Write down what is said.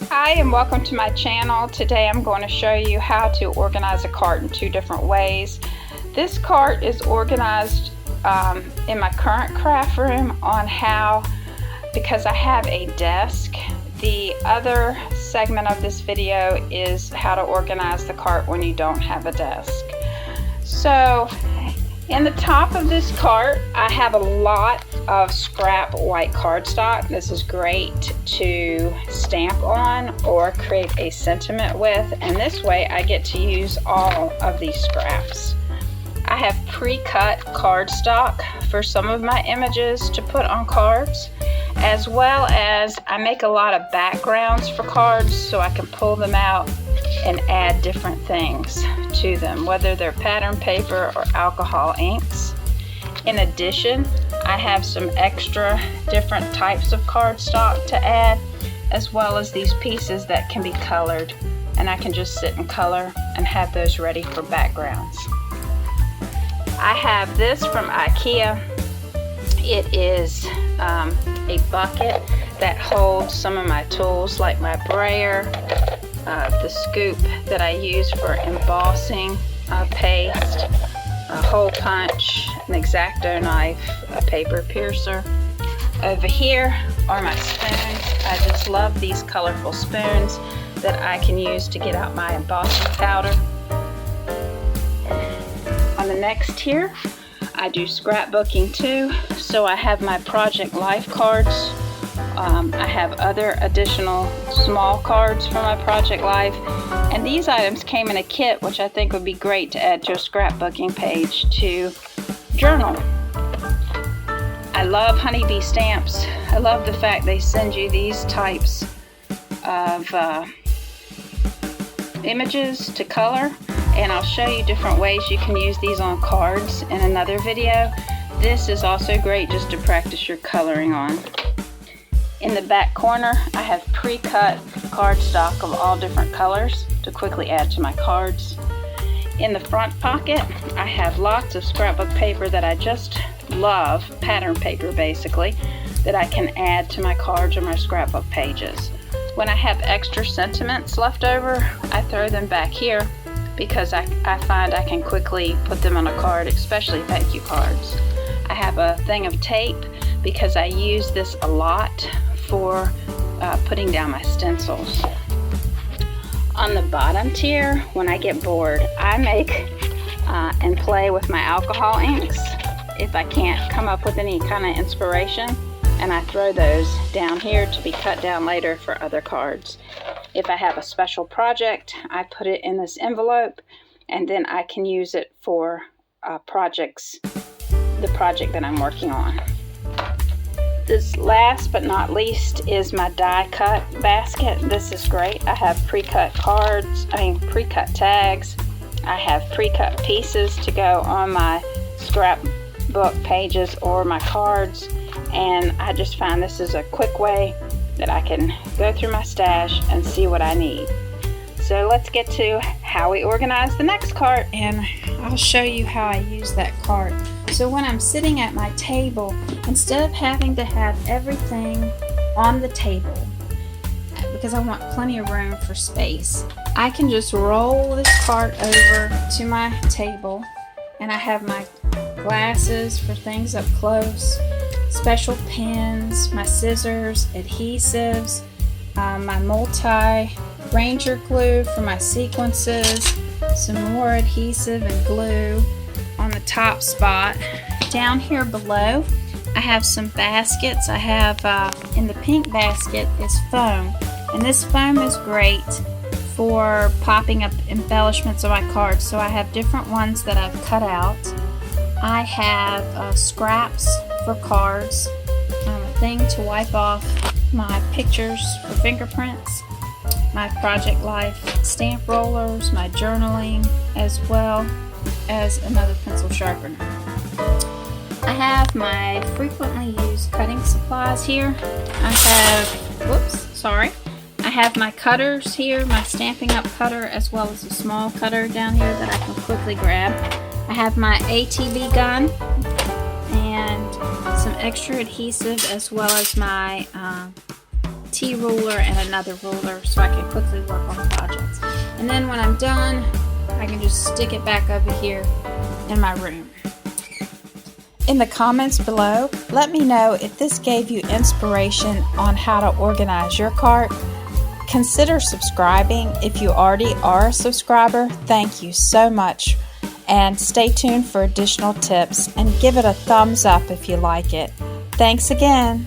Hi and welcome to my channel. Today I'm going to show you how to organize a cart in two different ways. This cart is organized in my current craft room on how, because I have a desk. The other segment of this video is how to organize the cart when you don't have a desk. So in the top of this cart I have a lot of scrap white cardstock. This is great to stamp on or create a sentiment with, and this way I get to use all of these scraps. I have pre-cut cardstock for some of my images to put on cards, as well as I make a lot of backgrounds for cards so I can pull them out and add different things to them, whether they're pattern paper or alcohol inks. In addition, I have some extra different types of cardstock to add, as well as these pieces that can be colored, and I can just sit and color and have those ready for backgrounds. I have this from IKEA. It is a bucket that holds some of my tools like my brayer, the scoop that I use for embossing paste, a hole punch, an X-Acto knife, a paper piercer. Over here are my spoons. I just love these colorful spoons that I can use to get out my embossing powder. On the next tier, I do scrapbooking too, so I have my Project Life cards. I have other additional small cards for my Project Life, and these items came in a kit, which I think would be great to add to a scrapbooking page to journal. I love Honeybee stamps. I love the fact they send you these types of images to color, and I'll show you different ways you can use these on cards in another video. This is also great just to practice your coloring on. In the back corner, I have pre-cut cardstock of all different colors to quickly add to my cards. In the front pocket, I have lots of scrapbook paper that I just love, pattern paper basically, that I can add to my cards or my scrapbook pages. When I have extra sentiments left over, I throw them back here because I find I can quickly put them on a card, especially thank you cards. I have a thing of tape because I use this a lot for putting down my stencils. On the bottom tier, when I get bored, I make and play with my alcohol inks if I can't come up with any kind of inspiration, and I throw those down here to be cut down later for other cards. If I have a special project, I put it in this envelope, and then I can use it for the project that I'm working on. This last but not least is my die cut basket. This is great. I have pre-cut pre-cut tags. I have pre-cut pieces to go on my scrapbook pages or my cards, and I just find this is a quick way that I can go through my stash and see what I need. So let's get to how we organize the next cart, and I'll show you how I use that cart. So when I'm sitting at my table, instead of having to have everything on the table, because I want plenty of room for space, I can just roll this cart over to my table, and I have my glasses for things up close, special pens, my scissors, adhesives, my multi-ranger glue for my sequences, some more adhesive and glue on the top spot. Down here below, I have some baskets. I have, in the pink basket is foam, and this foam is great for popping up embellishments on my cards, so I have different ones that I've cut out. I have scraps for cards, a thing to wipe off my pictures for fingerprints, my Project Life stamp rollers, my journaling, as well as another pencil sharpener. I have my frequently used cutting supplies here. I have my cutters here, my Stampin' Up! Cutter, as well as a small cutter down here that I can quickly grab. I have my ATV gun and some extra adhesive, as well as my T ruler and another ruler so I can quickly work on projects. And then when I'm done, I can just stick it back over here in my room. In the comments below, let me know if this gave you inspiration on how to organize your cart. Consider subscribing if you already are a subscriber. Thank you so much. And stay tuned for additional tips and give it a thumbs up if you like it. Thanks again.